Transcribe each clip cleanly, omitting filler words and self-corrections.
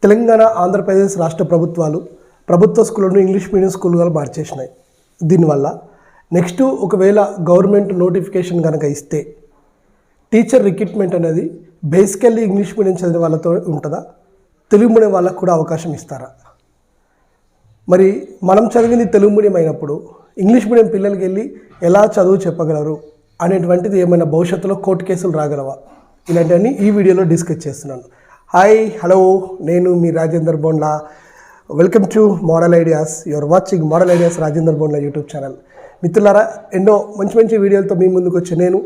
తెలంగాణ ఆంధ్రప్రదేశ్ రాష్ట్ర ప్రభుత్వాలు ప్రభుత్వ స్కూళ్ళను ఇంగ్లీష్ మీడియం స్కూల్గా మార్చేసినాయి. దీనివల్ల నెక్స్ట్ ఒకవేళ గవర్నమెంట్ నోటిఫికేషన్ కనుక ఇస్తే టీచర్ రిక్రూట్మెంట్ అనేది బేసికల్లీ ఇంగ్లీష్ మీడియం చదివిన వాళ్ళతో ఉంటుందా, తెలుగు మీడియం వాళ్ళకు కూడా అవకాశం ఇస్తారా? మరి మనం చదివింది తెలుగు మీడియం అయినప్పుడు ఇంగ్లీష్ మీడియం పిల్లలకి వెళ్ళి ఎలా చదువు చెప్పగలరు అనేటువంటిది ఏమైనా భవిష్యత్తులో కోర్టు కేసులు రాగలవా? ఇలాంటివన్నీ ఈ వీడియోలో డిస్కస్ చేస్తున్నాను. హాయ్, హలో, నేను మీ Rajender Bondla. Welcome to model ideas. Your watching model ideas Rajender Bondla YouTube channel. మిత్రులారా, ఎన్నో మంచి మంచి వీడియోలతో మీ ముందుకు వచ్చి నేను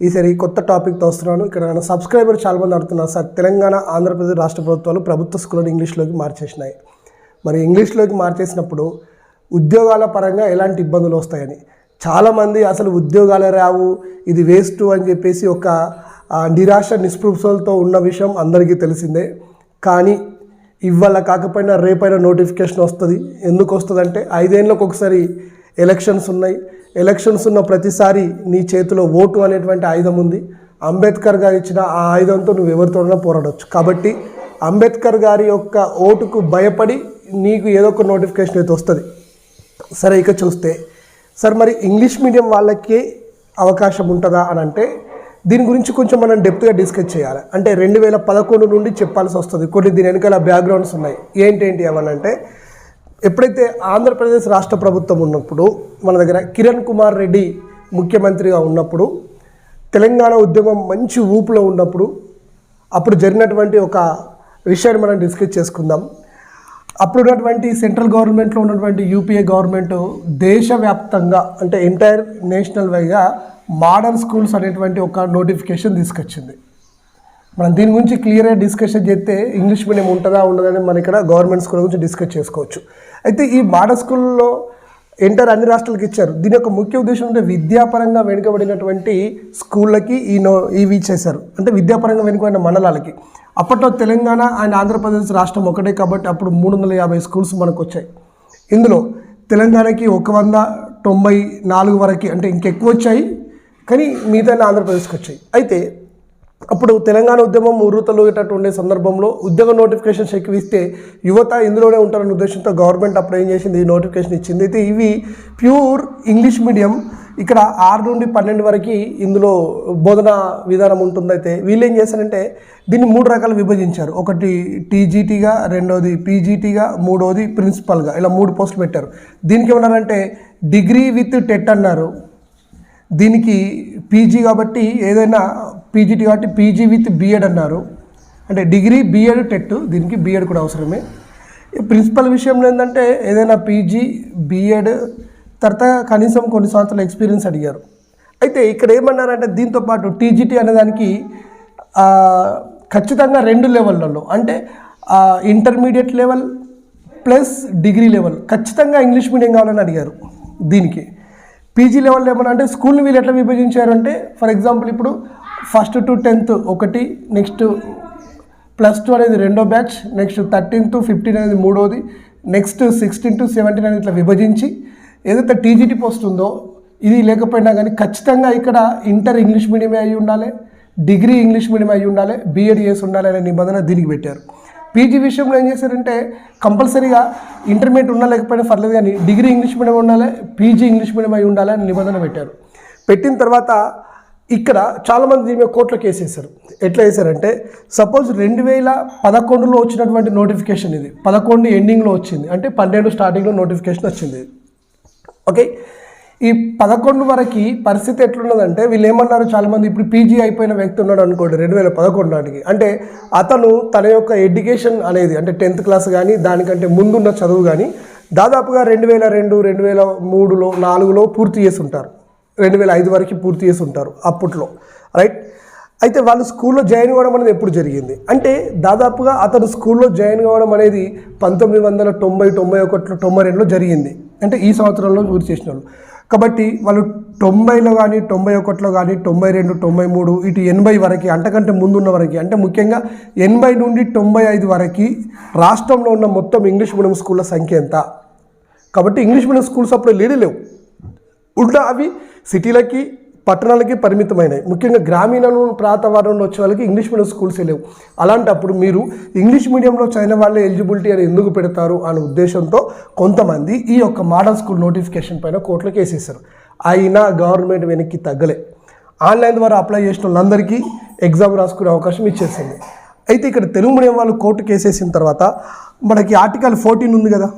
ఈసారి కొత్త టాపిక్తో వస్తున్నాను. ఇక్కడ నా సబ్స్క్రైబర్ చాలామంది అడుగుతున్నారు, సార్ తెలంగాణ ఆంధ్రప్రదేశ్ రాష్ట్ర ప్రభుత్వాలు ప్రభుత్వ స్కూళ్ళను ఇంగ్లీష్లోకి మార్చేసినాయి. మరి ఇంగ్లీష్లోకి మార్చేసినప్పుడు ఉద్యోగాల పరంగా ఎలాంటి ఇబ్బందులు వస్తాయని చాలామంది అసలు ఉద్యోగాలు రావు, ఇది వేస్ట్ అని చెప్పేసి ఒక నిరాశ నిస్పృహలతో ఉన్న విషయం అందరికీ తెలిసిందే. కానీ ఇవాళ కాకపోయినా రేపైనా నోటిఫికేషన్ వస్తుంది. ఎందుకు వస్తుందంటే 5 ఏళ్ళకి ఒకసారి ఎలక్షన్స్ ఉన్నాయి. ఎలక్షన్స్ ఉన్న ప్రతిసారి నీ చేతిలో ఓటు అనేటువంటి ఆయుధం ఉంది. అంబేద్కర్ గారు ఇచ్చిన ఆ ఆయుధంతో నువ్వు ఎవరితోనైనా పోరాడవచ్చు. కాబట్టి అంబేద్కర్ గారి యొక్క ఓటుకు భయపడి నీకు ఏదో ఒక నోటిఫికేషన్ అయితే వస్తుంది. సరే, ఇక చూస్తే సార్ మరి ఇంగ్లీష్ మీడియం వాళ్ళకే అవకాశం ఉంటుందా అని అంటే దీని గురించి కొంచెం మనం డెప్త్గా డిస్కస్ చేయాలి. అంటే 2011 నుండి చెప్పాల్సి వస్తుంది. కొన్ని దీని వెనకాల బ్యాక్గ్రౌండ్స్ ఉన్నాయి. ఏంటి అవనంటే, ఎప్పుడైతే ఆంధ్రప్రదేశ్ రాష్ట్ర ప్రభుత్వం ఉన్నప్పుడు మన దగ్గర కిరణ్ కుమార్ రెడ్డి ముఖ్యమంత్రిగా ఉన్నప్పుడు, తెలంగాణ ఉద్యమం మంచి ఊపులో ఉన్నప్పుడు అప్పుడు జరిగినటువంటి ఒక విషయాన్ని మనం డిస్కస్ చేసుకుందాం. అప్పుడు ఉన్నటువంటి సెంట్రల్ గవర్నమెంట్లో ఉన్నటువంటి యూపీఏ గవర్నమెంట్ దేశవ్యాప్తంగా అంటే ఎంటైర్ నేషనల్ వైగా మోడల్ స్కూల్స్ అనేటువంటి ఒక నోటిఫికేషన్ తీసుకొచ్చింది. మనం దీని గురించి క్లియర్గా డిస్కషన్ చేస్తే ఇంగ్లీష్ మీడియం ఉంటుందా ఉండదని మన ఇక్కడ గవర్నమెంట్ స్కూల్ గురించి డిస్కస్ చేసుకోవచ్చు. అయితే ఈ మోడల్ స్కూల్లో ఎంటర్ అన్ని రాష్ట్రాలకు ఇచ్చారు. దీని యొక్క ముఖ్య ఉద్దేశం అంటే విద్యాపరంగా వెనుకబడినటువంటి స్కూళ్ళకి ఇవి చేశారు. అంటే విద్యాపరంగా వెనుకబడిన మండలాలకి. అప్పట్లో తెలంగాణ అండ్ ఆంధ్రప్రదేశ్ రాష్ట్రం ఒకటే కాబట్టి అప్పుడు 350 స్కూల్స్ మనకు వచ్చాయి. ఇందులో తెలంగాణకి 194 వరకు, అంటే ఇంకెక్కువ వచ్చాయి, కానీ మిగతా ఆంధ్రప్రదేశ్కి వచ్చాయి. అయితే అప్పుడు తెలంగాణ ఉద్యమం ఉర్రూతలూగేటట్టు ఉండే సందర్భంలో ఉద్యోగ నోటిఫికేషన్స్ ఎక్కువ ఇస్తే యువత ఇందులోనే ఉంటారనే ఉద్దేశంతో గవర్నమెంట్ అప్పుడు ఏం చేసింది, ఈ నోటిఫికేషన్ ఇచ్చింది. అయితే ఇవి ప్యూర్ ఇంగ్లీష్ మీడియం. ఇక్కడ 6 నుండి 12 వరకు ఇందులో బోధనా విధానం ఉంటుంది. అయితే వీళ్ళు ఏం చేశారంటే దీన్ని 3 రకాలు విభజించారు. ఒకటి టీజీటీగా, రెండోది పీజీటీగా, మూడోది ప్రిన్సిపల్గా, ఇలా 3 పోస్టులు పెట్టారు. దీనికి ఏమన్నారంటే డిగ్రీ విత్ టెట్ అన్నారు. దీనికి పీజీ కాబట్టి ఏదైనా పీజీటీ కాబట్టి పీజీ విత్ బీఎడ్ అన్నారు. అంటే డిగ్రీ, బీఎడ్, టెట్, దీనికి బీఎడ్ కూడా అవసరమే. ప్రిన్సిపల్ విషయంలో ఏంటంటే ఏదైనా పీజీ, బీఎడ్ తర్వాత కనీసం కొన్ని సంవత్సరాల ఎక్స్పీరియన్స్ అడిగారు. అయితే ఇక్కడ ఏమన్నారంటే దీంతో పాటు టీజీటీ అనేదానికి ఖచ్చితంగా 2 లెవెల్లలో, అంటే intermediate level plus degree level ఖచ్చితంగా ఇంగ్లీష్ మీడియం కావాలని అడిగారు. దీనికి పీజీ లెవెల్ ఏమన్నా అంటే స్కూల్ని వీళ్ళు ఎట్లా విభజించారంటే, ఫర్ ఎగ్జాంపుల్ ఇప్పుడు 1st to 10th ఒకటి, నెక్స్ట్ +2 అనేది 2వ బ్యాచ్, నెక్స్ట్ 13 to 15 అనేది 3వది, నెక్స్ట్ 16 to 17 అనేది ఇట్లా విభజించి ఏదైతే టీజీటీ పోస్ట్ ఉందో ఇది లేకపోయినా కానీ ఖచ్చితంగా ఇక్కడ ఇంటర్ ఇంగ్లీష్ మీడియమే అయి ఉండాలి, డిగ్రీ ఇంగ్లీష్ మీడియం అయి ఉండాలి, బీఎడ్ చేసి ఉండాలి అనే నిబంధన దీనికి పెట్టారు. పీజీ విషయంలో ఏం చేశారంటే కంపల్సరీగా ఇంటర్మీడియట్ ఉన్నా లేకపోయినా పర్లేదు కానీ డిగ్రీ ఇంగ్లీష్ మీడియం ఉండాలి, పీజీ ఇంగ్లీష్ మీడియం అయి ఉండాలి అని నిబంధన పెట్టారు. పెట్టిన తర్వాత ఇక్కడ చాలామంది దీని మీద కోర్టులో కేసు వేశారు. ఎట్లా వేశారంటే, సపోజ్ 2011లో వచ్చినటువంటి నోటిఫికేషన్ ఇది 11 ఎండింగ్లో వచ్చింది, అంటే 12 స్టార్టింగ్లో నోటిఫికేషన్ వచ్చింది. ఓకే, ఈ 11 వరకు పరిస్థితి ఎట్లున్నదంటే వీళ్ళు ఏమన్నారు, చాలామంది ఇప్పుడు పీజీ అయిపోయిన వ్యక్తి ఉన్నాడు అనుకోండి 2011 నాటికి, అంటే అతను తన యొక్క ఎడ్యుకేషన్ అనేది అంటే 10th క్లాస్ కానీ దానికంటే ముందున్న చదువు కానీ దాదాపుగా 2002, 2003లో 4లో పూర్తి చేసి ఉంటారు. 2005 వరకు పూర్తి చేసి ఉంటారు అప్పట్లో, రైట్. అయితే వాళ్ళు స్కూల్లో జాయిన్ కావడం అనేది ఎప్పుడు జరిగింది అంటే దాదాపుగా అతను స్కూల్లో జాయిన్ కావడం అనేది 1990, 91, 92లో జరిగింది. అంటే ఈ సంవత్సరంలో పూర్తి చేసిన వాళ్ళు కాబట్టి వాళ్ళు 90లో కానీ 91లో కానీ 92, 93 ఇటు 80 వరకు, అంతకంటే ముందున్న వరకు, అంటే ముఖ్యంగా 80 నుండి 95 వరకు రాష్ట్రంలో ఉన్న మొత్తం ఇంగ్లీష్ మీడియం స్కూళ్ళ సంఖ్య ఎంత? కాబట్టి ఇంగ్లీష్ మీడియం స్కూల్స్ అప్పుడు లేవు. ఉల్టా అవి సిటీలకి పట్టణాలకి పరిమితమైనవి. ముఖ్యంగా గ్రామీణ ప్రాంత వారి నుండి వచ్చే వాళ్ళకి ఇంగ్లీష్ మీడియం స్కూల్స్ లేవు. అలాంటప్పుడు మీరు ఇంగ్లీష్ మీడియంలో చదివిన వాళ్ళే ఎలిజిబిలిటీ అని ఎందుకు పెడతారు అనే ఉద్దేశంతో కొంతమంది ఈ యొక్క మోడల్ స్కూల్ నోటిఫికేషన్ పైన కోర్టులో కేసేశారు. అయినా గవర్నమెంట్ వెనక్కి తగ్గలే. ఆన్లైన్ ద్వారా అప్లై చేసిన వాళ్ళందరికీ ఎగ్జామ్ రాసుకునే అవకాశం ఇచ్చేసింది. అయితే ఇక్కడ తెలుగు మీడియం వాళ్ళు కోర్టు కేసేసిన తర్వాత మనకి ఆర్టికల్ 14 ఉంది కదా,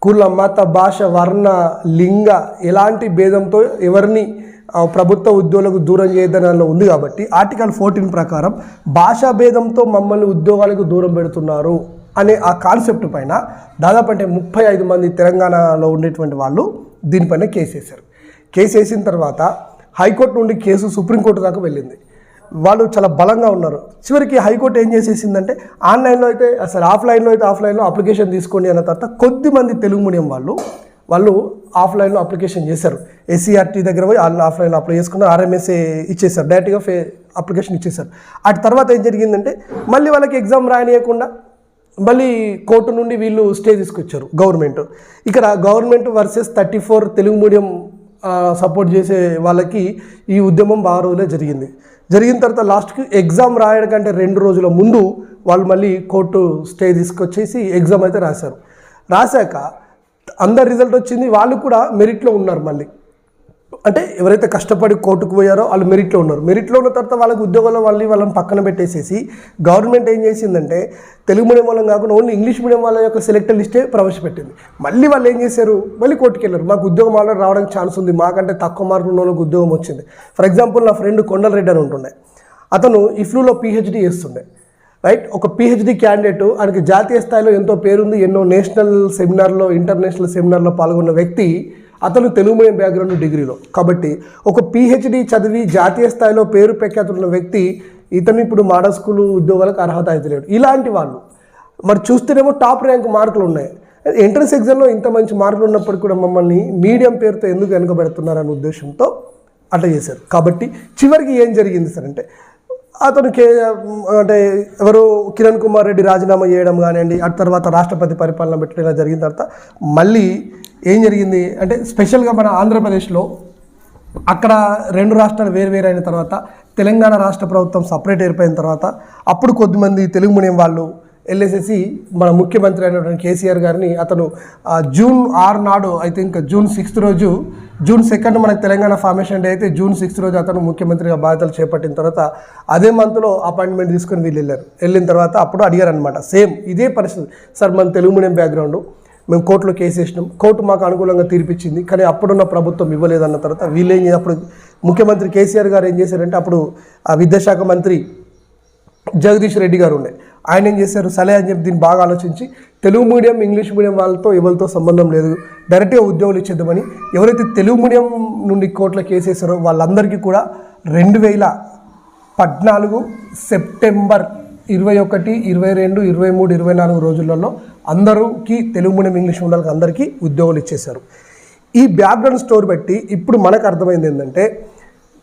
కుల మత భాష వర్ణ లింగ ఎలాంటి భేదంతో ఎవరిని ప్రభుత్వ ఉద్యోగులకు దూరం చేయదనలో ఉంది. కాబట్టి ఆర్టికల్ 14 ప్రకారం భాషా భేదంతో మమ్మల్ని ఉద్యోగాలకు దూరం పెడుతున్నారు అనే ఆ కాన్సెప్ట్ పైన దాదాపు అంటే 35 మంది తెలంగాణలో ఉండేటువంటి వాళ్ళు దీనిపైన కేసు వేశారు. కేసు వేసిన తర్వాత హైకోర్టు నుండి కేసు సుప్రీంకోర్టు దాకా వెళ్ళింది. వాళ్ళు చాలా బలంగా ఉన్నారు. చివరికి హైకోర్టు ఏం చేసేసిందంటే ఆన్లైన్లో అయితే అసలు ఆఫ్లైన్లో అప్లికేషన్ తీసుకోండి అన్న తర్వాత కొద్దిమంది తెలుగు మీడియం వాళ్ళు ఆఫ్లైన్లో అప్లికేషన్ చేశారు. ఎస్సీఆర్టీ దగ్గర పోయి ఆఫ్లైన్లో అప్లై చేసుకున్నారు. ఆర్ఎంఎస్ఏ ఇచ్చేసారు, డైరెక్ట్గా అప్లికేషన్ ఇచ్చేసారు. అటు తర్వాత ఏం జరిగిందంటే మళ్ళీ వాళ్ళకి ఎగ్జామ్ రానియకుండా మళ్ళీ కోర్టు నుండి వీళ్ళు స్టే తీసుకొచ్చారు గవర్నమెంట్. ఇక్కడ government versus 34 Telugu medium support చేసే వాళ్ళకి ఈ ఉద్యమం బాగా రోజులే జరిగిన తర్వాత లాస్ట్కి ఎగ్జామ్ రాయడం కంటే 2 రోజుల ముందు వాళ్ళు మళ్ళీ కోర్టు స్టే తీసుకొచ్చేసి ఎగ్జామ్ అయితే రాశాక అందరు రిజల్ట్ వచ్చింది. వాళ్ళు కూడా మెరిట్లో ఉన్నారు. మళ్ళీ అంటే ఎవరైతే కష్టపడి కోర్టుకు పోయారో వాళ్ళు మెరిట్లో ఉన్నారు. మెరిట్లో ఉన్న తర్వాత వాళ్ళకి ఉద్యోగంలో వాళ్ళని పక్కన పెట్టేసేసి గవర్నమెంట్ ఏం చేసిందంటే తెలుగు మీడియం వాళ్ళని కాకుండా ఓన్లీ ఇంగ్లీష్ మీడియం వాళ్ళ యొక్క సెలెక్టెడ్ లిస్టే ప్రవేశపెట్టింది. మళ్ళీ వాళ్ళు ఏం చేశారు, మళ్ళీ కోర్టుకు వెళ్ళారు. మాకు ఉద్యోగం ఆల్రెడీ రావడానికి ఛాన్స్ ఉంది, మాకంటే తక్కువ మార్కులు ఉన్న వాళ్ళకి ఉద్యోగం వచ్చింది. ఫర్ ఎగ్జాంపుల్ నా ఫ్రెండ్ కొండల రెడ్డి అని ఉంటుండే, అతను ఇఫ్లూలో PhD చేస్తుండే. రైట్, ఒక PhD క్యాండిడేట్, ఆయనకి జాతీయ స్థాయిలో ఎంతో పేరుంది, ఎన్నో నేషనల్ సెమినార్లో ఇంటర్నేషనల్ సెమినార్లో పాల్గొన్న వ్యక్తి. అతను తెలుగు మీడియం బ్యాక్గ్రౌండ్ డిగ్రీలో. కాబట్టి ఒక PhD చదివి జాతీయ స్థాయిలో పేరు ప్రఖ్యాతున్న వ్యక్తి ఇతను ఇప్పుడు మోడల్ స్కూల్ ఉద్యోగాలకు అర్హత అయితే లేడు. ఇలాంటి వాళ్ళు మరి చూస్తేనేమో టాప్ ర్యాంక్ మార్కులు ఉన్నాయి. ఎంట్రన్స్ ఎగ్జామ్లో ఇంత మంచి మార్కులు ఉన్నప్పటికీ కూడా మమ్మల్ని మీడియం పేరుతో ఎందుకు వెనుకబెడుతున్నారనే ఉద్దేశంతో అట్లా చేశారు. కాబట్టి చివరికి ఏం జరిగింది సార్ అంటే అతను అంటే ఎవరు కిరణ్ కుమార్ రెడ్డి రాజీనామా చేయడం కానివ్వండి, అటు తర్వాత రాష్ట్రపతి పరిపాలన పెట్టడం ఇలా జరిగిన తర్వాత మళ్ళీ ఏం జరిగింది అంటే స్పెషల్గా మన ఆంధ్రప్రదేశ్లో అక్కడ 2 రాష్ట్రాలు వేరు అయిన తర్వాత తెలంగాణ రాష్ట్ర ప్రభుత్వం సపరేట్ ఏర్పడిన తర్వాత అప్పుడు కొద్దిమంది తెలుగు మీడియం వాళ్ళు వెళ్ళేసేసి మన ముఖ్యమంత్రి అయినటువంటి కేసీఆర్ గారిని అతను జూన్ 6 నాడు ఐ థింక్ జూన్ 6 రోజు, జూన్ 2 మనకు తెలంగాణ ఫార్మేషన్ డే అయితే జూన్ 6 రోజు అతను ముఖ్యమంత్రిగా బాధ్యతలు చేపట్టిన తర్వాత అదే మంత్లో అపాయింట్మెంట్ తీసుకొని వీళ్ళు వెళ్ళిన తర్వాత అప్పుడు అడిగారు అనమాట. సేమ్ ఇదే పరిస్థితి సార్, మన తెలుగు మీడియం బ్యాక్గ్రౌండ్, మేము కోర్టులో కేసు వేసినాం, కోర్టు మాకు అనుకూలంగా తీర్పిచ్చింది, కానీ అప్పుడున్న ప్రభుత్వం ఇవ్వలేదన్న తర్వాత వీళ్ళేం అప్పుడు ముఖ్యమంత్రి కేసీఆర్ గారు ఏం చేశారంటే అప్పుడు ఆ విద్యాశాఖ మంత్రి జగదీష్ రెడ్డి గారు ఉండే, ఆయన ఏం చేశారు సలహా అని చెప్పి దీన్ని బాగా ఆలోచించి తెలుగు మీడియం ఇంగ్లీష్ మీడియం వాళ్ళతో ఎవరితో సంబంధం లేదు, డైరెక్ట్గా ఉద్యోగాలు ఇచ్చేద్దామని ఎవరైతే తెలుగు మీడియం నుండి కోర్టులో కేసు వేశారో వాళ్ళందరికీ కూడా 2014 సెప్టెంబర్ 21, 22, 23, 24 రోజులలో అందరికీ తెలుగు మీడియం ఇంగ్లీష్ మీడియం అందరికీ ఉద్యోగాలు ఇచ్చేశారు. ఈ బ్యాక్గ్రౌండ్ స్టోరీ బట్టి ఇప్పుడు మనకు అర్థమైంది ఏంటంటే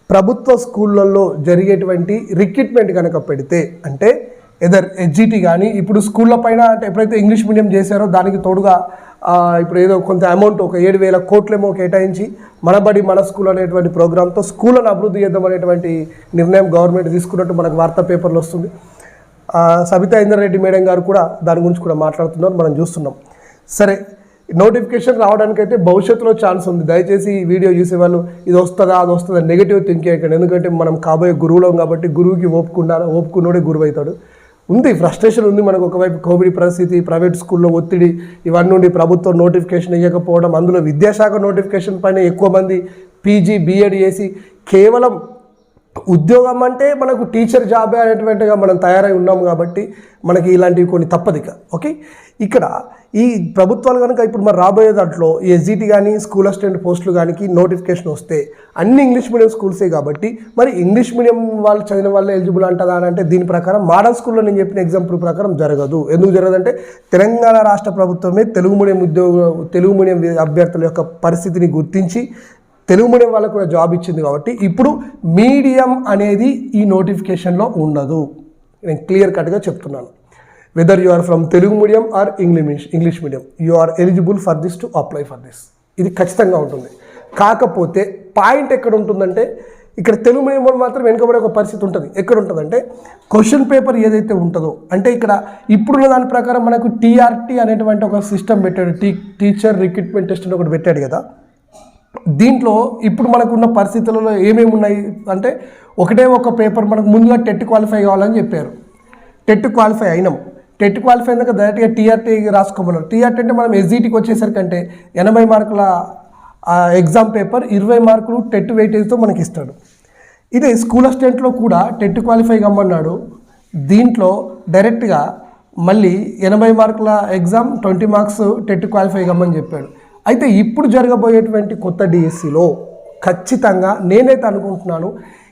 ప్రభుత్వ స్కూళ్ళల్లో జరిగేటువంటి రిక్రూట్మెంట్ కనుక పెడితే అంటే ఎదర్ HGT కానీ ఇప్పుడు స్కూళ్ళ పైన అంటే ఎప్పుడైతే ఇంగ్లీష్ మీడియం చేశారో దానికి తోడుగా ఇప్పుడు ఏదో కొంత అమౌంట్ ఒక 7,000 కోట్లేమో కేటాయించి మనబడి మన స్కూల్ అనేటువంటి ప్రోగ్రాంతో స్కూళ్ళను అభివృద్ధి చేద్దాం అనేటువంటి నిర్ణయం గవర్నమెంట్ తీసుకున్నట్టు మనకు వార్తా పేపర్లు వస్తుంది. సబితా ఇంద్రారెడ్డి మేడం గారు కూడా దాని గురించి కూడా మాట్లాడుతున్నారు, మనం చూస్తున్నాం. సరే, నోటిఫికేషన్ రావడానికైతే భవిష్యత్తులో ఛాన్స్ ఉంది. దయచేసి ఈ వీడియో చూసేవాళ్ళు ఇది వస్తుందా అది వస్తుందా నెగిటివ్ థింక్ చేయకండి. ఎందుకంటే మనం కాబోయే గురువులం కాబట్టి గురువుకి ఓపుకున్నోడే గురువు అవుతాడు. ఉంది, ఫ్రస్ట్రేషన్ ఉంది మనకు. ఒకవైపు కోవిడ్ పరిస్థితి, ప్రైవేట్ స్కూల్లో ఒత్తిడి, ఇవన్నీ నుండి ప్రభుత్వం నోటిఫికేషన్ ఇవ్వకపోవడం, అందులో విద్యాశాఖ నోటిఫికేషన్ పైన ఎక్కువ మంది PG B.Ed చేసి కేవలం ఉద్యోగం అంటే మనకు టీచర్ జాబే అనేటువంటిగా మనం తయారై ఉన్నాము కాబట్టి మనకి ఇలాంటివి కొన్ని తప్పదిక. ఓకే, ఇక్కడ ఈ ప్రభుత్వాలు కనుక ఇప్పుడు మరి రాబోయే దాంట్లో ఈ SGT కానీ స్కూల్ అసిస్టెంట్ పోస్టులు కానీ నోటిఫికేషన్ వస్తే అన్ని ఇంగ్లీష్ మీడియం స్కూల్సే కాబట్టి మరి ఇంగ్లీష్ మీడియం వాళ్ళు చదివిన వాళ్ళే ఎలిజిబుల్ అంటుందా అని అంటే దీని ప్రకారం మోడల్ స్కూల్లో నేను చెప్పిన ఎగ్జాంపుల్ ప్రకారం జరగదు. ఎందుకు జరగదంటే తెలంగాణ రాష్ట్ర ప్రభుత్వమే తెలుగు మీడియం అభ్యర్థుల యొక్క పరిస్థితిని గుర్తించి తెలుగు మీడియం వాళ్ళకు కూడా జాబ్ ఇచ్చింది కాబట్టి ఇప్పుడు మీడియం అనేది ఈ నోటిఫికేషన్లో ఉండదు. నేను క్లియర్ కట్గా చెప్తున్నాను. Whether you are from Telugu medium or English medium you are eligible for this to apply for this. ఇది ఖచ్చితంగా ఉంటుంది. కాకపోతే పాయింట్ ఎక్కడ ఉంటుందంటే, ఇక్కడ తెలుగు మీడియం వాళ్ళు మాత్రం వెనుకబడే ఒక పరిస్థితి ఉంటుంది. ఎక్కడ ఉంటుందంటే క్వశ్చన్ పేపర్ ఏదైతే ఉంటుందో, అంటే ఇక్కడ ఇప్పుడున్న దాని ప్రకారం మనకు టీఆర్టీ అనేటువంటి ఒక సిస్టమ్ పెట్టాడు, టీచర్ రిక్రూట్మెంట్ టెస్ట్ అని ఒకటి పెట్టాడు కదా. దీంట్లో ఇప్పుడు మనకున్న పరిస్థితులలో ఏమేమి ఉన్నాయి అంటే, ఒకటే ఒక పేపర్ మనకు ముందుగా టెట్ క్వాలిఫై కావాలని చెప్పారు. టెట్ క్వాలిఫై అయినాం. టెట్ క్వాలిఫై అయినాక డైరెక్ట్గా టీఆర్టీ రాసుకోమన్నారు. టీఆర్టీ అంటే మనం ఎస్జిటికి వచ్చేసరికి అంటే 80 మార్కుల ఎగ్జామ్ పేపర్, 20 మార్కులు టెట్ వెయిటేజ్తో మనకి ఇస్తాడు. ఇదే స్కూల్ అసిస్టెంట్లో కూడా టెట్ క్వాలిఫై కమ్మన్నాడు. దీంట్లో డైరెక్ట్గా మళ్ళీ 80 మార్కుల ఎగ్జామ్, 20 మార్క్స్ టెట్ క్వాలిఫై కమ్మని చెప్పాడు. అయితే ఇప్పుడు జరగబోయేటువంటి కొత్త డిఎస్సిలో ఖచ్చితంగా నేనైతే అనుకుంటున్నాను,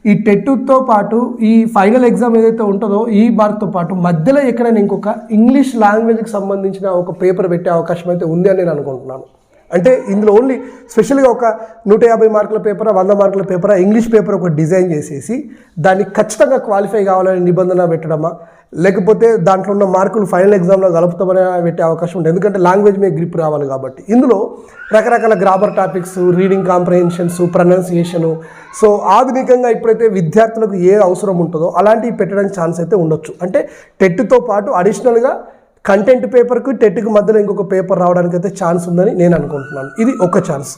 ఈ టెట్తో పాటు ఈ ఫైనల్ ఎగ్జామ్ ఏదైతే ఉంటుందో ఈ మార్క్తో పాటు మధ్యలో ఎక్కడైనా ఇంకొక ఇంగ్లీష్ లాంగ్వేజ్కి సంబంధించిన ఒక పేపర్ పెట్టే అవకాశం అయితే ఉంది అని నేను అనుకుంటున్నాను. అంటే ఇందులో ఓన్లీ స్పెషల్గా ఒక 150 మార్కుల పేపర్, 100 మార్కుల పేపర్, ఇంగ్లీష్ పేపర్ ఒక డిజైన్ చేసేసి దాన్ని ఖచ్చితంగా క్వాలిఫై కావాలని నిబంధన పెట్టడమా, లేకపోతే దాంట్లో ఉన్న మార్కులు ఫైనల్ ఎగ్జామ్లో కలుపుతామని పెట్టే అవకాశం ఉంటుంది. ఎందుకంటే లాంగ్వేజ్ మీద గ్రిప్ రావాలి కాబట్టి. ఇందులో రకరకాల grammar topics, reading comprehensions, pronunciation, so ఆధునికంగా ఇప్పుడైతే విద్యార్థులకు ఏ అవసరం ఉంటుందో అలాంటివి పెట్టడానికి ఛాన్స్ అయితే ఉండొచ్చు. అంటే టెట్తో పాటు అడిషనల్గా కంటెంట్ పేపర్కి టెట్కి మధ్యలో ఇంకొక పేపర్ రావడానికి అయితే ఛాన్స్ ఉందని నేను అనుకుంటున్నాను. ఇది ఒక ఛాన్స్.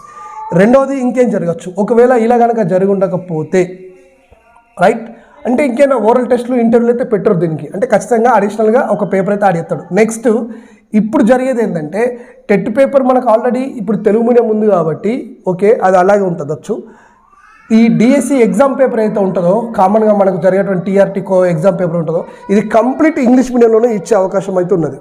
రెండవది ఇంకేం జరగచ్చు, ఒకవేళ ఇలా కనుక జరిగి ఉండకపోతే రైట్ అంటే ఇంకేనా ఓరల్ టెస్ట్లు, ఇంటర్వ్యూలు అయితే పెట్టరు దీనికి. అంటే ఖచ్చితంగా అడిషనల్గా ఒక పేపర్ అయితే ఆడేస్తాడు. నెక్స్ట్ ఇప్పుడు జరిగేది ఏంటంటే, టెట్ పేపర్ మనకు ఆల్రెడీ ఇప్పుడు తెలుగు మీడియం ఉంది కాబట్టి ఓకే, అది అలాగే ఉంటుందచ్చు. ఈ డిఎస్సి ఎగ్జామ్ పేపర్ అయితే ఉంటుందో, కామన్గా మనకు జరిగేటువంటి టీఆర్టీకో ఎగ్జామ్ పేపర్ ఉంటుందో, ఇది కంప్లీట్ ఇంగ్లీష్ మీడియంలోనే ఇచ్చే అవకాశం అయితే ఉన్నది.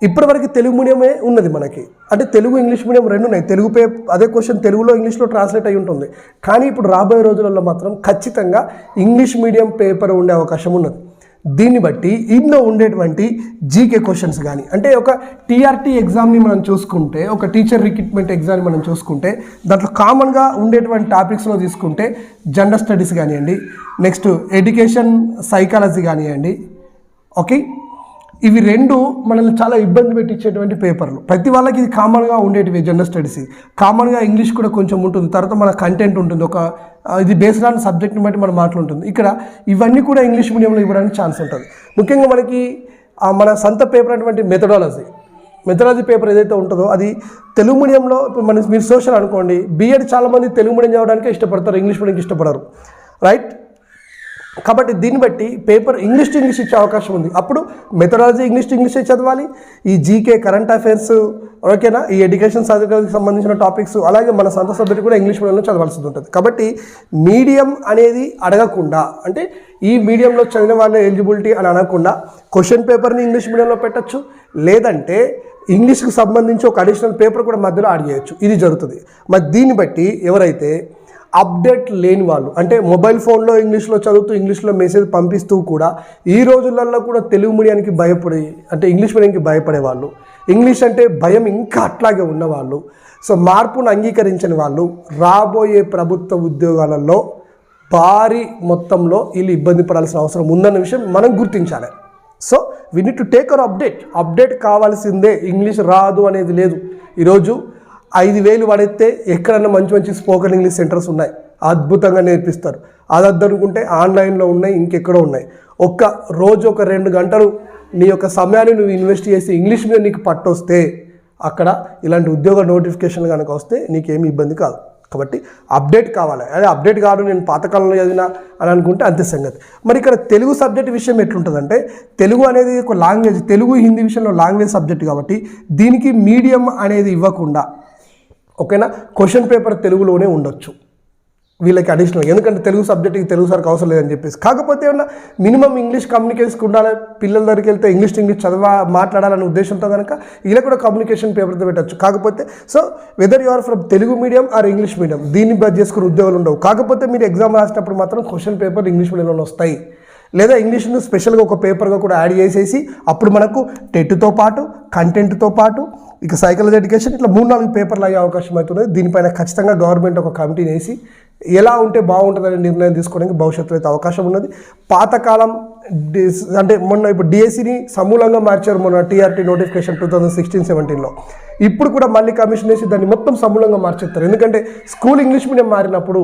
ఇప్పటివరకు తెలుగు మీడియమే ఉన్నది మనకి. అంటే తెలుగు ఇంగ్లీష్ మీడియం రెండు ఉన్నాయి. తెలుగు అదే క్వశ్చన్ తెలుగులో ఇంగ్లీష్లో ట్రాన్స్లేట్ అయి ఉంటుంది. కానీ ఇప్పుడు రాబోయే రోజులలో మాత్రం ఖచ్చితంగా ఇంగ్లీష్ మీడియం పేపర్ ఉండే అవకాశం ఉన్నది. దీన్ని బట్టి ఇందులో ఉండేటువంటి జీకే క్వశ్చన్స్ కానీ, అంటే ఒక టీఆర్టీ ఎగ్జామ్ని మనం చూసుకుంటే, ఒక టీచర్ రిక్రూట్మెంట్ ఎగ్జామ్ని మనం చూసుకుంటే, దాంట్లో కామన్గా ఉండేటువంటి టాపిక్స్లో తీసుకుంటే జెండర్ స్టడీస్ కానివ్వండి, నెక్స్ట్ ఎడ్యుకేషన్ సైకాలజీ కానివ్వండి, ఓకే, ఇవి రెండు మనల్ని చాలా ఇబ్బంది పెట్టించేటువంటి పేపర్లు. ప్రతి వాళ్ళకి ఇది కామన్గా ఉండేటివి. జనరల్ స్టడీస్ కామన్గా ఇంగ్లీష్ కూడా కొంచెం ఉంటుంది, తర్వాత మన కంటెంట్ ఉంటుంది, ఒక ఇది బేస్డ్ ఆన్ సబ్జెక్ట్ని బట్టి మన మాటలు ఉంటుంది. ఇక్కడ ఇవన్నీ కూడా ఇంగ్లీష్ మీడియంలో ఇవ్వడానికి ఛాన్స్ ఉంటుంది. ముఖ్యంగా మనకి మన సొంత పేపర్ అటువంటి మెథడాలజీ పేపర్ ఏదైతే ఉంటుందో అది తెలుగు మీడియంలో. ఇప్పుడు మీరు సోషల్ అనుకోండి, బీఎడ్ చాలామంది తెలుగు మీడియం చదవడానికే ఇష్టపడతారు, ఇంగ్లీష్ మీడియంకి ఇష్టపడరు, రైట్. కాబట్టి దీన్ని బట్టి పేపర్ ఇంగ్లీష్ టు ఇంగ్లీష్ ఇచ్చే అవకాశం ఉంది. అప్పుడు మెథడాలజీ ఇంగ్లీష్ టు ఇంగ్లీషే చదవాలి. ఈ జీకే, కరెంట్ అఫైర్స్, ఓకేనా, ఈ ఎడ్యుకేషన్ సబ్జెక్ట్కి సంబంధించిన టాపిక్స్, అలాగే మన సొంత సబ్జెక్ట్ కూడా ఇంగ్లీష్ మీడియంలో చదవాల్సి ఉంటుంది. కాబట్టి మీడియం అనేది అడగకుండా, అంటే ఈ మీడియంలో చదివిన వాళ్ళ ఎలిజిబిలిటీ అని అనకుండా క్వశ్చన్ పేపర్ని ఇంగ్లీష్ మీడియంలో పెట్టచ్చు, లేదంటే ఇంగ్లీష్కి సంబంధించి ఒక అడిషనల్ పేపర్ కూడా మధ్యలో యాడ్ చేయొచ్చు. ఇది జరుగుతుంది. మరి దీన్ని బట్టి ఎవరైతే అప్డేట్ లేని వాళ్ళు, అంటే మొబైల్ ఫోన్లో ఇంగ్లీష్లో చదువుతూ ఇంగ్లీష్లో మెసేజ్ పంపిస్తూ కూడా ఈ రోజులలో కూడా తెలుగు మీడియానికి భయపడి, అంటే ఇంగ్లీష్ మీడియంకి భయపడే వాళ్ళు, ఇంగ్లీష్ అంటే భయం ఇంకా అట్లాగే ఉన్నవాళ్ళు, సో మార్పును అంగీకరించని వాళ్ళు రాబోయే ప్రభుత్వ ఉద్యోగాలలో భారీ మొత్తంలో వీళ్ళు ఇబ్బంది పడాల్సిన అవసరం ఉందన్న విషయం మనం గుర్తించాలి. So we need to take our update కావాల్సిందే. ఇంగ్లీష్ రాదు అనేది లేదు. ఈరోజు 5,000 పడితే ఎక్కడన్నా మంచి స్పోకెన్ ఇంగ్లీష్ సెంటర్స్ ఉన్నాయి, అద్భుతంగా నేర్పిస్తారు. అది అనుకుంటే ఆన్లైన్లో ఉన్నాయి, ఇంకెక్కడో ఉన్నాయి. రోజు ఒక 2 గంటలు నీ యొక్క సమయాన్ని నువ్వు ఇన్వెస్ట్ చేసి ఇంగ్లీష్ మీద నీకు పట్టొస్తే అక్కడ ఇలాంటి ఉద్యోగ నోటిఫికేషన్లు కనుక వస్తే నీకేమీ ఇబ్బంది కాదు. కాబట్టి అప్డేట్ కావాలి. అదే అప్డేట్ కాదు నేను పాతకాలంలో చదివినా అని అనుకుంటే అంతే సంగతి. మరి ఇక్కడ తెలుగు సబ్జెక్ట్ విషయం ఎట్లుంటుందంటే, తెలుగు అనేది ఒక లాంగ్వేజ్, తెలుగు హిందీ విషయంలో లాంగ్వేజ్ సబ్జెక్ట్ కాబట్టి దీనికి మీడియం అనేది ఇవ్వకుండా, ఓకేనా, క్వశ్చన్ పేపర్ తెలుగులోనే ఉండొచ్చు వీళ్ళకి అడిషనల్. ఎందుకంటే తెలుగు సబ్జెక్ట్కి తెలుగు సార్కి అవసరం లేదని చెప్పేసి. కాకపోతే ఏమన్నా మినిమం ఇంగ్లీష్ కమ్యూనికేషన్ ఉండాలి, పిల్లల దగ్గరికి వెళ్తే ఇంగ్లీష్ మాట్లాడాలనే ఉద్దేశంతో కనుక ఇలా కూడా కమ్యూనికేషన్ పేపర్తో పెట్టచ్చు. కాకపోతే so whether you are from Telugu medium or English medium, దీన్ని బేస్ చేసుకుని ఉద్యోగాలు ఉండవు. కాకపోతే మీరు ఎగ్జామ్ రాసినప్పుడు మాత్రం క్వశ్చన్ పేపర్ ఇంగ్లీష్ మీడియంలో వస్తాయి. లేదా ఇంగ్లీష్ను స్పెషల్గా ఒక పేపర్గా కూడా యాడ్ చేసేసి అప్పుడు మనకు టెట్తో పాటు కంటెంట్తో పాటు ఇక సైకాలజీ ఎడ్యుకేషన్ ఇట్లా 3-4 పేపర్లు అయ్యే అవకాశం అవుతుంది. దీనిపైన ఖచ్చితంగా గవర్నమెంట్ ఒక కమిటీని వేసి ఎలా ఉంటే బాగుంటుందని నిర్ణయం తీసుకోవడానికి భవిష్యత్తులో అయితే అవకాశం ఉన్నది. పాతకాలం అంటే మొన్న ఇప్పుడు డిఎస్సిని సమూలంగా మార్చారు మొన్న టీఆర్టీ నోటిఫికేషన్ 2016-17లో. ఇప్పుడు కూడా మళ్ళీ కమిషన్ వేసి దాన్ని మొత్తం సమూలంగా మార్చేస్తారు. ఎందుకంటే స్కూల్ ఇంగ్లీష్ మీడియం మారినప్పుడు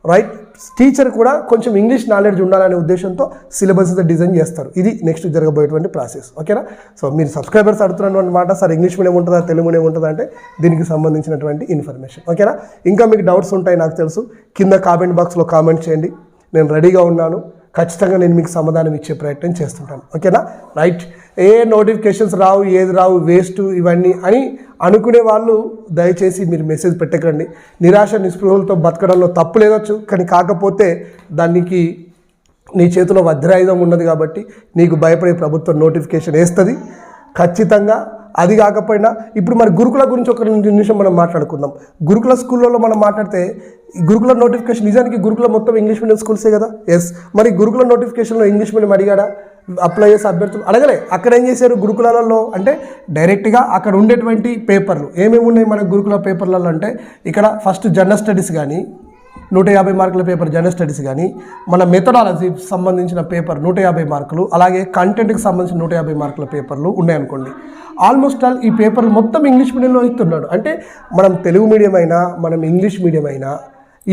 రైట్ టీచర్ కూడా కొంచెం ఇంగ్లీష్ నాలెడ్జ్ ఉండాలనే ఉద్దేశంతో సిలబస్ డిజైన్ చేస్తారు. ఇది నెక్స్ట్ జరగబోయేటువంటి ప్రాసెస్. ఓకేనా? సో మీరు సబ్స్క్రైబర్స్ అడుగుతున్నటువంటి మాట, సార్ ఇంగ్లీష్ మీడియం ఉంటుందా తెలుగు మీడియం ఉంటుందా అంటే దీనికి సంబంధించినటువంటి ఇన్ఫర్మేషన్. ఓకేనా? ఇంకా మీకు డౌట్స్ ఉంటాయి నాకు తెలుసు, కింద కామెంట్ బాక్స్లో కామెంట్ చేయండి. నేను రెడీగా ఉన్నాను, ఖచ్చితంగా నేను మీకు సమాధానం ఇచ్చే ప్రయత్నం చేస్తుంటాను. ఓకేనా? రైట్. ఏ నోటిఫికేషన్స్ రావు, ఏది రావు, వేస్ట్ ఇవన్నీ అని అనుకునే వాళ్ళు దయచేసి మీరు మెసేజ్ పెట్టకండి. నిరాశ నిస్పృహలతో బతకడంలో తప్పు లేదొచ్చు, కానీ కాకపోతే దానికి నీ చేతిలో వజ్రాయుధం ఉన్నది కాబట్టి నీకు భయపడే ప్రభుత్వం నోటిఫికేషన్ వేస్తుంది ఖచ్చితంగా. అది కాకపోయినా ఇప్పుడు మరి గురుకుల గురించి ఒక నిమిషం మనం మాట్లాడుకుందాం. గురుకుల స్కూళ్ళలో మనం మాట్లాడితే గురుకుల నోటిఫికేషన్ నిజానికి గురుకుల మొత్తం ఇంగ్లీష్ మీడియం స్కూల్సే కదా. ఎస్, మరి గురుకుల నోటిఫికేషన్లో ఇంగ్లీష్ మీడియం అడిగాడా? అప్లై చేసే అభ్యర్థులు అడగలే. అక్కడ ఏం చేశారు గురుకులాలలో అంటే డైరెక్ట్గా అక్కడ ఉండేటువంటి పేపర్లు ఏమేమి ఉన్నాయి మన గురుకుల పేపర్లలో అంటే ఇక్కడ ఫస్ట్ జనరల్ స్టడీస్ కానీ 150 మార్కుల పేపర్ జనరల్ స్టడీస్ కానీ, మన మెథడాలజీ సంబంధించిన పేపర్ 150 మార్కులు, అలాగే కంటెంట్కి సంబంధించిన 150 మార్కుల పేపర్లు ఉన్నాయనుకోండి. ఆల్మోస్ట్ ఆల్ ఈ పేపర్లు మొత్తం ఇంగ్లీష్ మీడియంలో ఇస్తున్నాడు. అంటే మనం తెలుగు మీడియం అయినా మనం ఇంగ్లీష్ మీడియం అయినా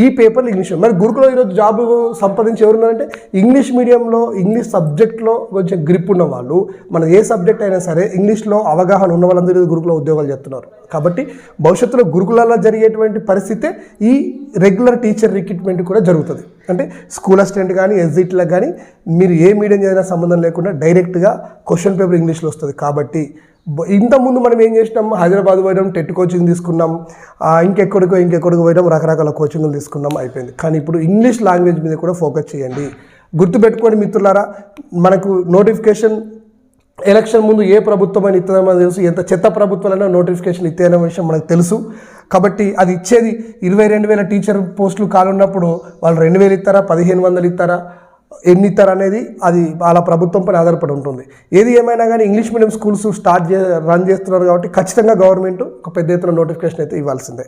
ఈ పేపర్లు ఇంగ్లీష్. మరి గురుకులో ఈరోజు జాబ్ సంపాదించి ఎవరున్నారంటే ఇంగ్లీష్ మీడియంలో ఇంగ్లీష్ సబ్జెక్ట్లో కొంచెం గ్రిప్ ఉన్న వాళ్ళు, మన ఏ సబ్జెక్ట్ అయినా సరే ఇంగ్లీష్లో అవగాహన ఉన్న వాళ్ళందరూ గురుకులో ఉద్యోగాలు చేస్తున్నారు. కాబట్టి భవిష్యత్తులో గురుకులలో జరిగేటువంటి పరిస్థితే ఈ రెగ్యులర్ టీచర్ రిక్రూట్మెంట్ కూడా జరుగుతుంది. అంటే స్కూల్ అసిస్టెంట్ కానీ ఎస్జిట్లకు కానీ మీరు ఏ మీడియం చదివినా సంబంధం లేకుండా డైరెక్ట్గా క్వశ్చన్ పేపర్ ఇంగ్లీష్లో వస్తుంది. కాబట్టి ఇంతకుముందు మనం ఏం చేసినాం, హైదరాబాద్ పోయడం, టెట్ కోచింగ్ తీసుకున్నాం, ఇంకెక్కడికో పోయడం, రకరకాల కోచింగ్లు తీసుకున్నాం, అయిపోయింది. కానీ ఇప్పుడు ఇంగ్లీష్ లాంగ్వేజ్ మీద కూడా ఫోకస్ చేయండి. గుర్తుపెట్టుకోండి మిత్రులారా, మనకు నోటిఫికేషన్ ఎలక్షన్ ముందు ఏ ప్రభుత్వం అని ఇస్తుందో తెలుసు, ఎంత చెత్త ప్రభుత్వాలైనా నోటిఫికేషన్ ఇస్తాయనే విషయం మనకు తెలుసు. కాబట్టి అది ఇచ్చేది 22,000 టీచర్ పోస్టులు కానున్నప్పుడు వాళ్ళు 2,000 ఇస్తారా, 1,500 ఇస్తారా, ఎన్ని ఇస్తారు అనేది అది వాళ్ళ ప్రభుత్వం పైన ఆధారపడి ఉంటుంది. ఏది ఏమైనా కానీ ఇంగ్లీష్ మీడియం స్కూల్స్ రన్ చేస్తున్నారు కాబట్టి ఖచ్చితంగా గవర్నమెంట్ ఒక పెద్ద ఎత్తున నోటిఫికేషన్ అయితే ఇవ్వాల్సిందే.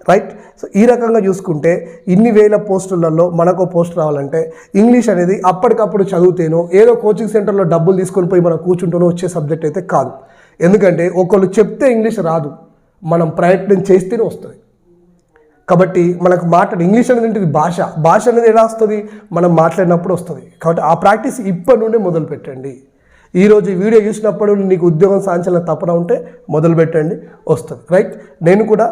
రైట్. సో ఈ రకంగా చూసుకుంటే ఇన్ని వేల పోస్టులలో మనకు పోస్ట్ రావాలంటే ఇంగ్లీష్ అనేది అప్పటికప్పుడు చదివితేనో ఏదో కోచింగ్ సెంటర్లో డబ్బులు తీసుకొని పోయి మనం కూర్చుంటూనో వచ్చే సబ్జెక్ట్ అయితే కాదు. ఎందుకంటే ఒకళ్ళు చెప్తే ఇంగ్లీష్ రాదు, మనం ప్రయత్నం చేస్తేనే వస్తుంది. కాబట్టి మనకు ఇంగ్లీష్ అనేది భాష అనేది ఎలా వస్తుంది, మనం మాట్లాడినప్పుడు వస్తుంది. కాబట్టి ఆ ప్రాక్టీస్ ఇప్పటి నుండి మొదలు పెట్టండి. ఈరోజు ఈ వీడియో చూసినప్పుడు నీకు ఉద్యోగం సాధించాలని తపన ఉంటే మొదలు పెట్టండి, వస్తుంది. రైట్. నేను కూడా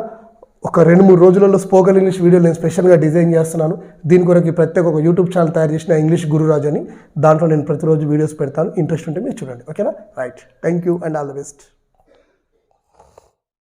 ఒక 2-3 రోజులలో స్పోకెన్ ఇంగ్లీష్ వీడియో నేను స్పెషల్గా డిజైన్ చేస్తున్నాను. దీని కొరకు ప్రత్యేక ఒక యూట్యూబ్ ఛానల్ తయారు చేసిన ఇంగ్లీష్ గురురాజ్ అని, దాంట్లో నేను ప్రతిరోజు వీడియోస్ పెడతాను. ఇంట్రెస్ట్ ఉంటే మీరు చూడండి. ఓకేనా? Right. Thank you and all the best.